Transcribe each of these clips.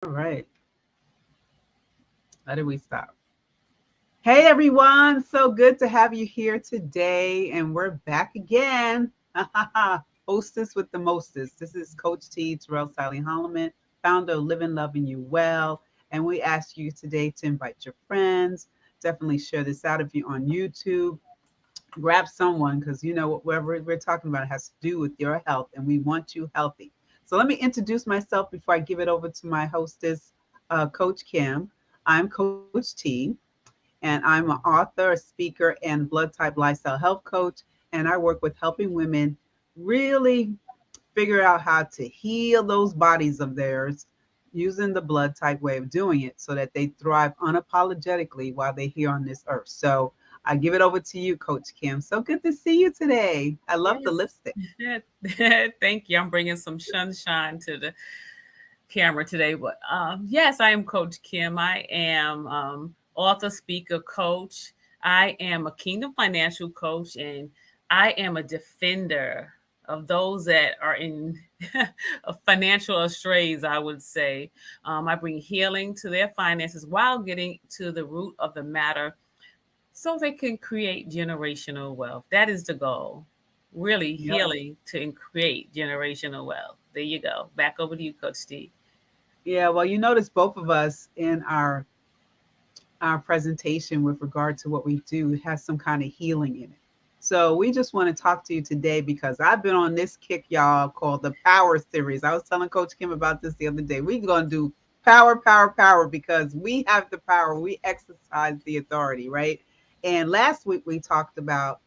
All right. How did we stop? Hey everyone, so good to have you here today, and we're back again. Hostess with the mostest. This is Coach T, Terrell Sally Holloman, founder of Living Loving You Well, and we ask you today to invite your friends. Definitely share this out if you're on YouTube. Grab someone because you know whatever we're talking about has to do with your health, and we want you healthy. So let me introduce myself before I give it over to my hostess, Coach Kim. I'm Coach T, and I'm an author, a speaker, and blood type lifestyle health coach. And I work with helping women really figure out how to heal those bodies of theirs using the blood type way of doing it so that they thrive unapologetically while they're here on this earth. So I give it over to you, Coach Kim. So good to see you today. I love the Yes. lipstick. Thank you. I'm bringing some sunshine to the camera today. But yes, I am Coach Kim. I am author, speaker, coach. I am a Kingdom financial coach, and I am a defender of those that are in financial astrays, I would say. I bring healing to their finances while getting to the root of the matter so they can create generational wealth. That is the goal. Really Yep. healing to create generational wealth. There you go. Back over to you, Coach Steve. Yeah, well, you notice both of us in our presentation with regard to what we do has some kind of healing in it. So we just want to talk to you today because I've been on this kick, y'all, called the Power Series. I was telling Coach Kim about this the other day. We're going to do power, power, power because we have the power. We exercise the authority, right? And last week we talked about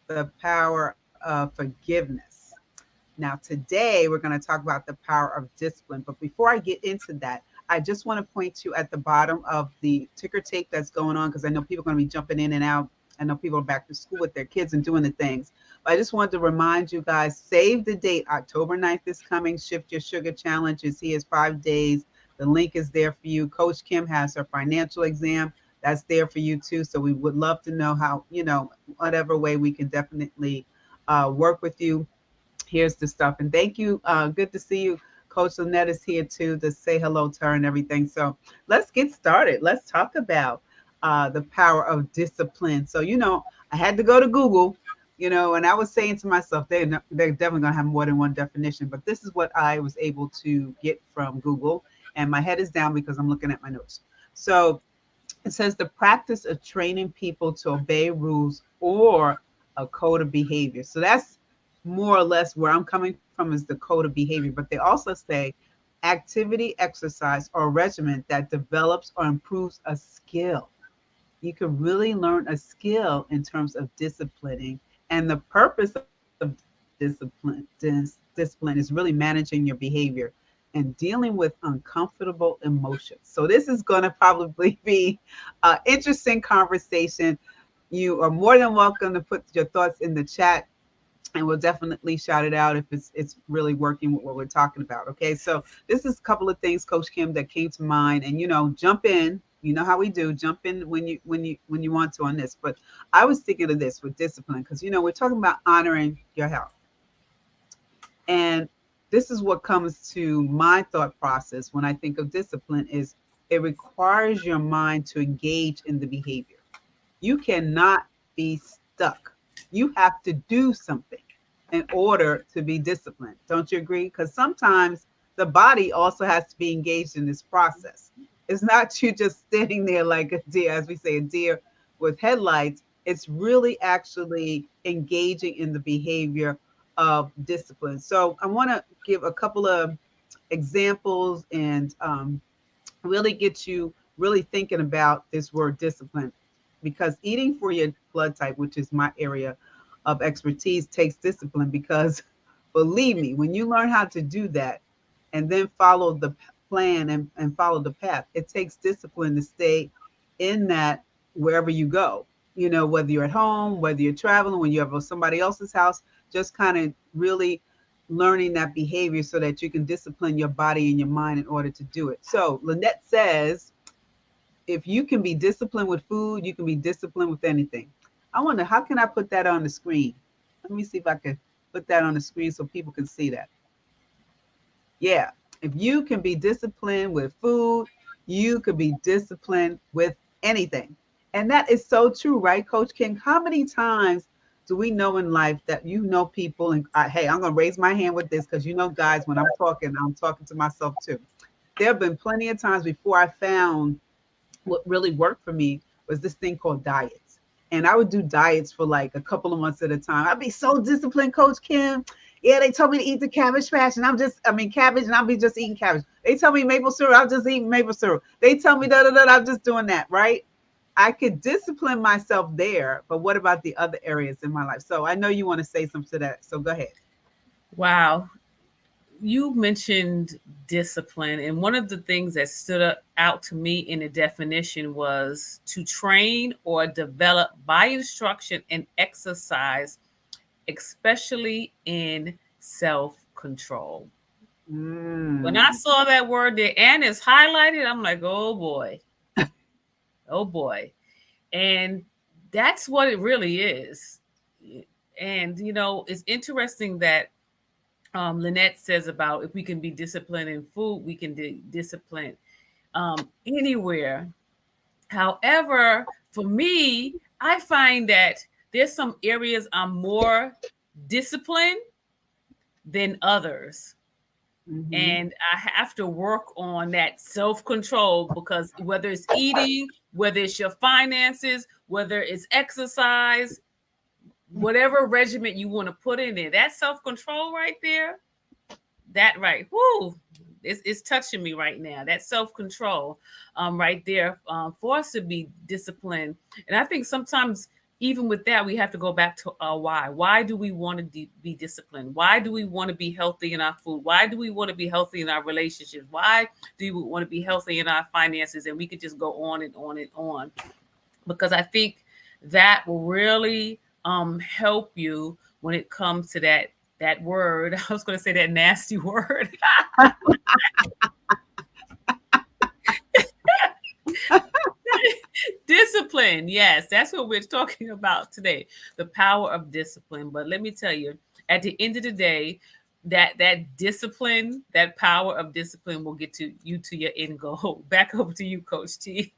the power of forgiveness. Now, today we're going to talk about the power of discipline. But before I get into that, I just want to point you at the bottom of the ticker tape that's going on because I know people are going to be jumping in and out. I know people are back to school with their kids and doing the things. But I just wanted to remind you guys, save the date. October 9th is coming. Shift Your Sugar Challenge is here. 5 days. The link is there for you. Coach Kim has her financial exam. That's there for you too. So we would love to know how, whatever way we can definitely work with you. Here's the stuff. And thank you. Good to see you. Coach Lynette is here too to say hello to her and everything. So let's get started. Let's talk about the power of discipline. So, I had to go to Google, and I was saying to myself, they're definitely going to have more than one definition. But this is what I was able to get from Google. And my head is down because I'm looking at my notes. So it says the practice of training people to obey rules or a code of behavior. So that's more or less where I'm coming from is the code of behavior. But they also say activity, exercise, or regimen that develops or improves a skill. You can really learn a skill in terms of disciplining. And the purpose of discipline is really managing your behavior and dealing with uncomfortable emotions. So this is going to probably be an interesting conversation. You are more than welcome to put your thoughts in the chat and we'll definitely shout it out if it's really working with what we're talking about. Okay, so this is a couple of things, Coach Kim, that came to mind, and jump in. You know how we do. Jump in when you want to on this. But I was thinking of this with discipline because we're talking about honoring your health, and this is what comes to my thought process when I think of discipline is it requires your mind to engage in the behavior. You cannot be stuck. You have to do something in order to be disciplined. Don't you agree? Because sometimes the body also has to be engaged in this process. It's not you just standing there like a deer, as we say, a deer with headlights. It's really actually engaging in the behavior of discipline. So I want to give a couple of examples and really get you really thinking about this word discipline because eating for your blood type, which is my area of expertise, takes discipline because believe me, when you learn how to do that and then follow the plan and follow the path, it takes discipline to stay in that wherever you go. Whether you're at home, whether you're traveling, when you're at somebody else's house, just kind of really learning that behavior so that you can discipline your body and your mind in order to do it. So Lynette says, if you can be disciplined with food, you can be disciplined with anything. I wonder, how can I put that on the screen? Let me see if I can put that on the screen so people can see that. Yeah. If you can be disciplined with food, you could be disciplined with anything. And that is so true, right, Coach King? How many times do we know in life that you know people, and hey, I'm going to raise my hand with this because you know, guys, when I'm talking to myself too. There have been plenty of times before I found what really worked for me was this thing called diets. And I would do diets for like a couple of months at a time. I'd be so disciplined, Coach Kim. Yeah, they told me to eat the cabbage patch, and cabbage, and I'll be just eating cabbage. They tell me maple syrup, I'll just eat maple syrup. They tell me da da da, I'm just doing that, right? I could discipline myself there, but what about the other areas in my life? So I know you want to say something to that. So go ahead. Wow. You mentioned discipline, and one of the things that stood out to me in the definition was to train or develop by instruction and exercise, especially in self control. When I Mm. saw that word there and it's highlighted, I'm like, oh boy, oh boy. And that's what it really is. And, it's interesting that Lynette says about if we can be disciplined in food, we can be disciplined anywhere. However, for me, I find that there's some areas I'm more disciplined than others. Hmm. And I have to work on that self control because whether it's eating, whether it's your finances, whether it's exercise, whatever regimen you want to put in there, that self control right there, that right, whoo, it's touching me right now. That self control, right there, for us to be disciplined. And I think sometimes even with that, we have to go back to our why. Why do we want to be disciplined? Why do we want to be healthy in our food? Why do we want to be healthy in our relationships? Why do we want to be healthy in our finances? And we could just go on and on and on, because I think that will really help you when it comes to that word. I was going to say that nasty word. Discipline. Yes, that's what we're talking about today. The power of discipline. But let me tell you, at the end of the day, that discipline, that power of discipline will get to you to your end goal. Back over to you, Coach T.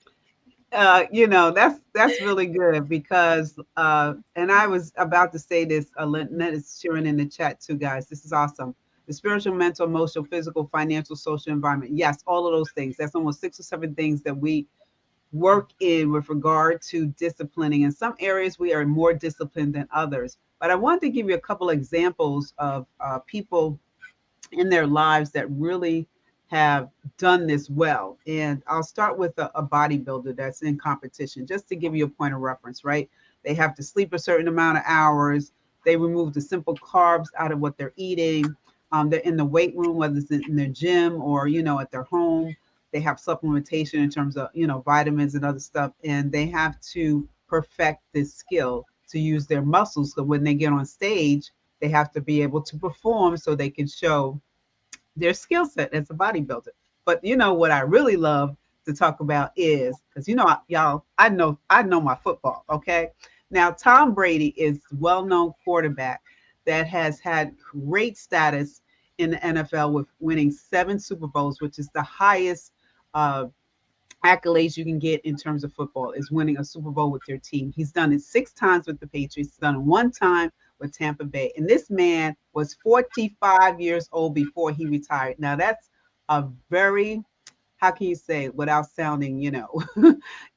That's really good because and I was about to say this, Lynette is sharing in the chat too, guys. This is awesome. The spiritual, mental, emotional, physical, financial, social environment. Yes, all of those things. That's almost 6 or 7 things that we work in with regard to disciplining. In some areas, we are more disciplined than others. But I wanted to give you a couple examples of people in their lives that really have done this well. And I'll start with a bodybuilder that's in competition, just to give you a point of reference, right? They have to sleep a certain amount of hours. They remove the simple carbs out of what they're eating. They're in the weight room, whether it's in their gym or, at their home. They have supplementation in terms of, vitamins and other stuff. And they have to perfect this skill to use their muscles. So when they get on stage, they have to be able to perform so they can show their skill set as a bodybuilder. But what I really love to talk about is because y'all, I know my football. Okay, now Tom Brady is a well-known quarterback that has had great status in the NFL with winning 7 Super Bowls, which is the highest uh, accolades you can get in terms of football is winning a Super Bowl with your team. He's done it 6 times with the Patriots. He's done it 1 time with Tampa Bay. And this man was 45 years old before he retired. Now that's a very, how can you say it without sounding,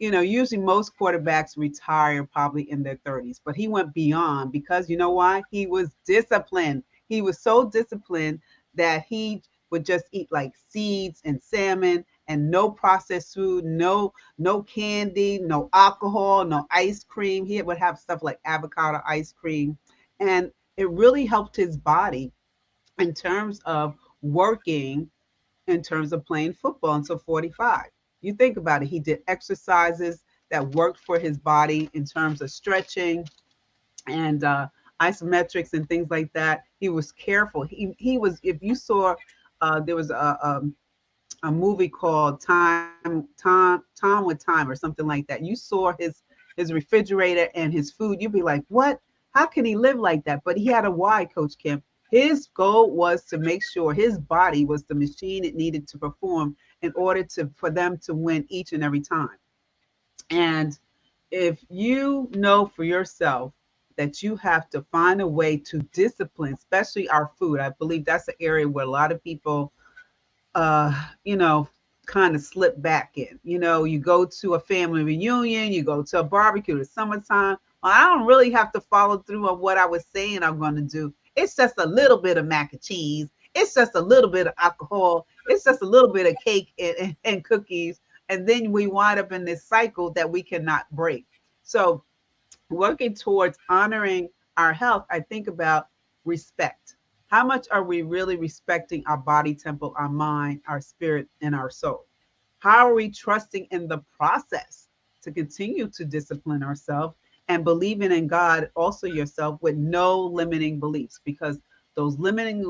usually most quarterbacks retire probably in their 30s, but he went beyond because you know why? He was disciplined. He was so disciplined that he would just eat like seeds and salmon and no processed food, no candy, no alcohol, no ice cream. He would have stuff like avocado ice cream, and it really helped his body in terms of working, in terms of playing football until 45. You think about it, he did exercises that worked for his body in terms of stretching and isometrics and things like that. He was careful. He was, if you saw, there was a movie called Time with Time or something like that. You saw his refrigerator and his food. You'd be like, what? How can he live like that? But he had a why, Coach Kim. His goal was to make sure his body was the machine it needed to perform in order to for them to win each and every time. And if you know for yourself that you have to find a way to discipline, especially our food, I believe that's an area where a lot of people, you know, kind of slip back in. You know, you go to a family reunion, you go to a barbecue, it's summertime. Well, I don't really have to follow through on what I was saying I'm going to do. It's just a little bit of mac and cheese. It's just a little bit of alcohol. It's just a little bit of cake and cookies. And then we wind up in this cycle that we cannot break. So, working towards honoring our health, I think about respect. How much are we really respecting our body temple, our mind, our spirit, and our soul? How are we trusting in the process to continue to discipline ourselves and believing in God, also yourself, with no limiting beliefs? Because those limiting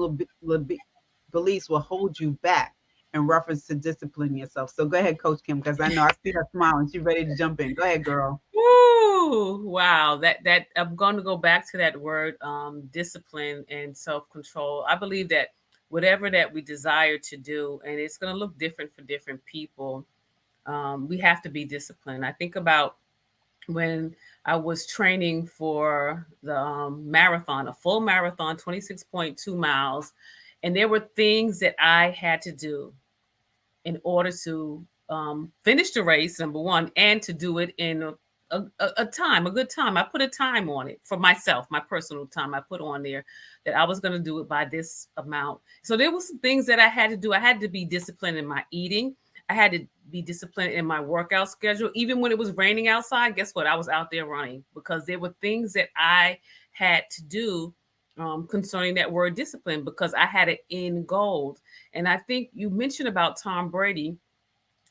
beliefs will hold you back in reference to disciplining yourself. So go ahead, Coach Kim, because I know I see her smiling. She's ready to jump in. Go ahead, girl. Woo! Wow, that I'm going to go back to that word, discipline and self-control. I believe that whatever that we desire to do, and it's going to look different for different people, we have to be disciplined. I think about when I was training for the marathon, a full marathon, 26.2 miles, and there were things that I had to do in order to finish the race, number one, and to do it in a time, a good time. I put a time on it for myself, my personal time. I put on there that I was going to do it by this amount. So there was some things that I had to do. I had to be disciplined in my eating. I had to be disciplined in my workout schedule. Even when it was raining outside, guess what? I was out there running because there were things that I had to do concerning that word discipline because I had it in gold. And I think you mentioned about Tom Brady.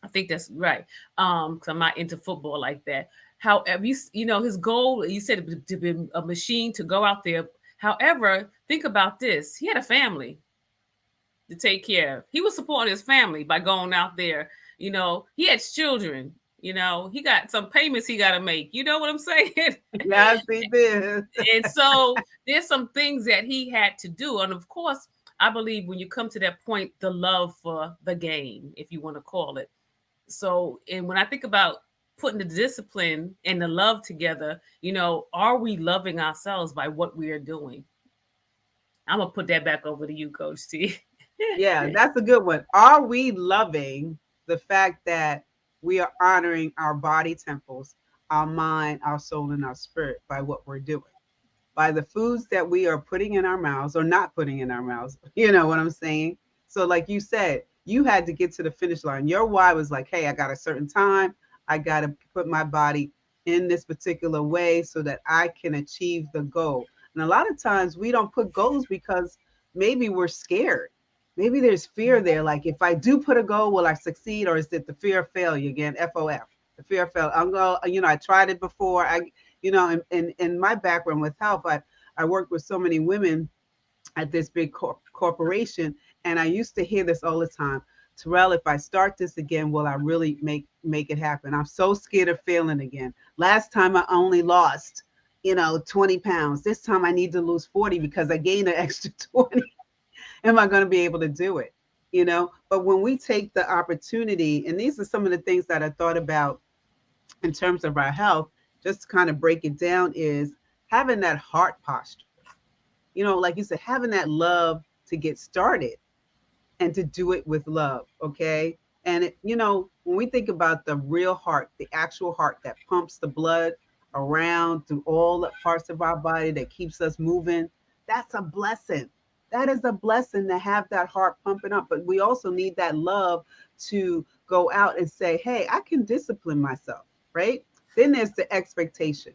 I think that's right. Because I'm not into football like that. However, you know, his goal, you said to be a machine to go out there. However, think about this. He had a family to take care of. He was supporting his family by going out there. You know, he had children. You know, he got some payments he got to make. You know what I'm saying? Yes, he did. And so there's some things that he had to do. And of course, I believe when you come to that point, the love for the game, if you want to call it. So, and when I think about putting the discipline and the love together, you know, are we loving ourselves by what we are doing? I'm going to put that back over to you, Coach T. Yeah, that's a good one. Are we loving the fact that we are honoring our body temples, our mind, our soul, and our spirit by what we're doing? By the foods that we are putting in our mouths or not putting in our mouths. You know what I'm saying? So, like you said, you had to get to the finish line. Your why was like, hey, I got a certain time. I got to put my body in this particular way so that I can achieve the goal. And a lot of times we don't put goals because maybe we're scared. Maybe there's fear there. Like, if I do put a goal, will I succeed? Or is it the fear of failure again? FOF, the fear of failure. I'm going, you know, I tried it before. You know, in my background with health, I worked with so many women at this big corporation, and I used to hear this all the time. Terrell, if I start this again, will I really make it happen? I'm so scared of failing again. Last time I only lost, you know, 20 pounds. This time I need to lose 40 because I gained an extra 20. Am I going to be able to do it? You know, but when we take the opportunity, and these are some of the things that I thought about in terms of our health, just to kind of break it down, is having that heart posture. You know, like you said, having that love to get started and to do it with love. Okay. And, you know, when we think about the real heart, the actual heart that pumps the blood around through all the parts of our body that keeps us moving, that's a blessing. That is a blessing to have that heart pumping up. But we also need that love to go out and say, hey, I can discipline myself, right? Then there's the expectation.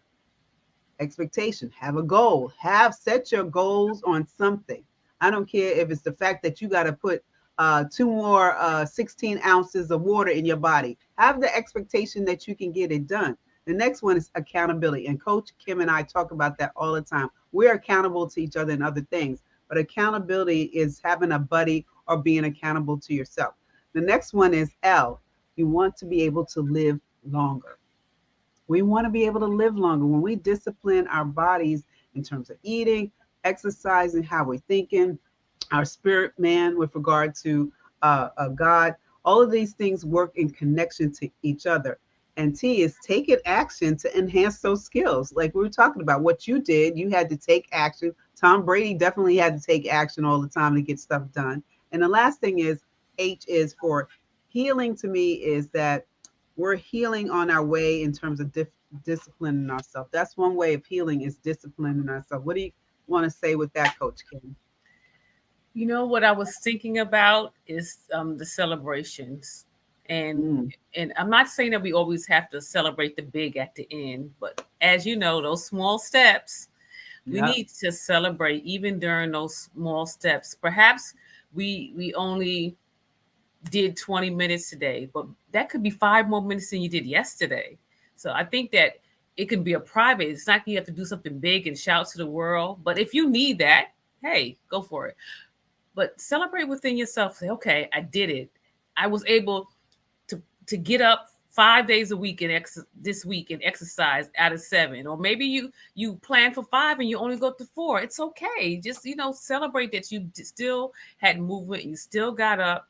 Have a goal. Set your goals on something. I don't care if it's the fact that you got to put 2 more 16 ounces of water in your body. Have the expectation that you can get it done. The next one is accountability. And Coach Kim and I talk about that all the time. We're accountable to each other in other things, but accountability is having a buddy or being accountable to yourself. The next one is L. You want to be able to live longer. We want to be able to live longer. When we discipline our bodies in terms of eating, exercising how we're thinking, our spirit man with regard to God. All of these things work in connection to each other. And T is taking action to enhance those skills. Like we were talking about what you did, you had to take action. Tom Brady definitely had to take action all the time to get stuff done. And the last thing is H is for healing to me is that we're healing on our way in terms of disciplining ourselves. That's one way of healing is disciplining ourselves. What do you want to say with that, Coach Kim? You know what I was thinking about is the celebrations, and Mm, and I'm not saying that we always have to celebrate the big at the end, but as you know, those small steps we yep. need to celebrate even during those small steps. Perhaps we only did 20 minutes today, but that could be 5 more minutes than you did yesterday. So I think that it can be a private. It's not you have to do something big and shout to the world, but if you need that, hey, go for it. But celebrate within yourself. Say, okay, I did it. I was able to get up 5 days a week and this week and exercise out of 7, or maybe you plan for 5 and you only go to 4. It's okay. Just celebrate that you still had movement. You still got up.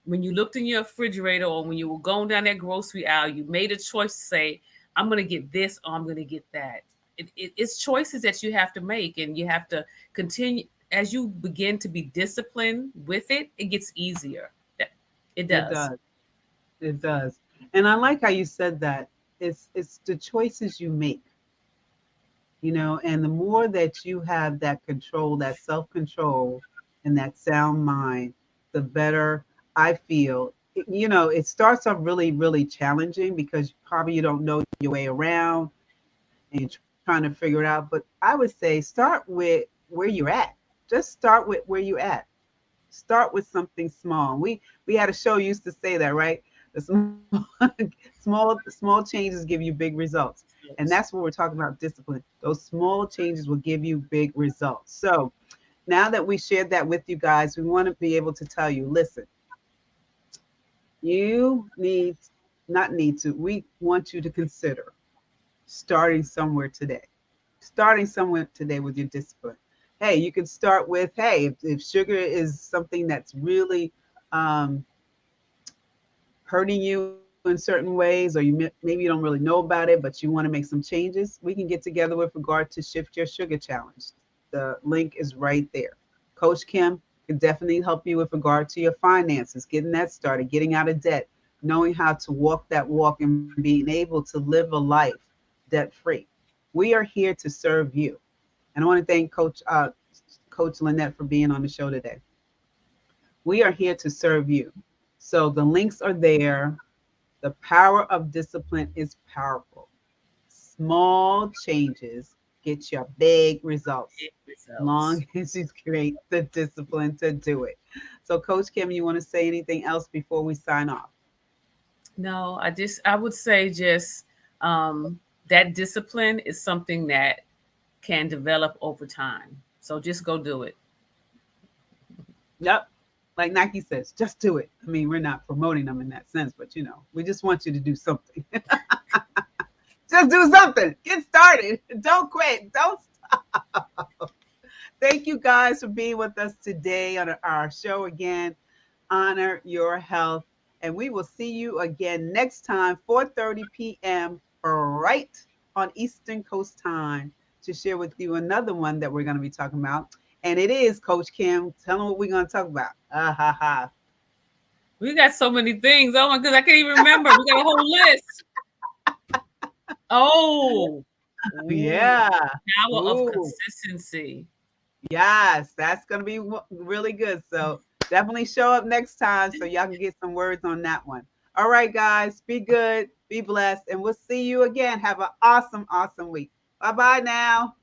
When you looked in your refrigerator or when you were going down that grocery aisle, you made a choice to say, I'm going to get this or I'm going to get that. It's choices that you have to make, and you have to continue. As you begin to be disciplined with it, it gets easier. It It does. does. It does. And I like how you said that. It's the choices you make, and the more that you have that control, that self-control and that sound mind, the better I feel. It starts off really, really challenging because probably you don't know your way around and you're trying to figure it out. But I would say start with where you're at. Just start with where you're at. Start with something small. We had a show used to say that, right? The small changes give you big results. And Yes. that's what we're talking about, discipline. Those small changes will give you big results. So now that we shared that with you guys, we want to be able to tell you, listen, you need not need to, we want you to consider starting somewhere today. Starting somewhere today with your discipline. Hey, you can start with, hey, if sugar is something that's really um, hurting you in certain ways, or maybe you don't really know about it, but you want to make some changes, we can get together with regard to Shift Your Sugar Challenge. The link is right there. Coach Kim can definitely help you with regard to your finances, getting that started, getting out of debt, knowing how to walk that walk and being able to live a life debt free. We are here to serve you. And I want to thank Coach Lynette for being on the show today. We are here to serve you. So the links are there. The power of discipline is powerful. Small changes get you big results, It results. long as you create the discipline to do it. So, Coach Kim, you want to say anything else before we sign off? No, I would say just that discipline is something that can develop over time. So just go do it. Yep. Like Nike says, just do it. I mean, we're not promoting them in that sense, but we just want you to do something. Just do something. Get started. Don't quit. Don't stop. Thank you guys for being with us today on our show again. Honor your health. And we will see you again next time, 4:30 p.m. right on Eastern Coast time to share with you another one that we're going to be talking about. And it is Coach Kim. Tell them what we're going to talk about. Ah, ha, ha. We got so many things. Oh my goodness, I can't even remember. We got a whole list. Oh, ooh, Yeah. power of Ooh. consistency. Yes, that's going to be really good. So definitely show up next time so y'all can get some words on that one. All right, guys, be good, be blessed, and we'll see you again. Have an awesome, awesome week. Bye bye now.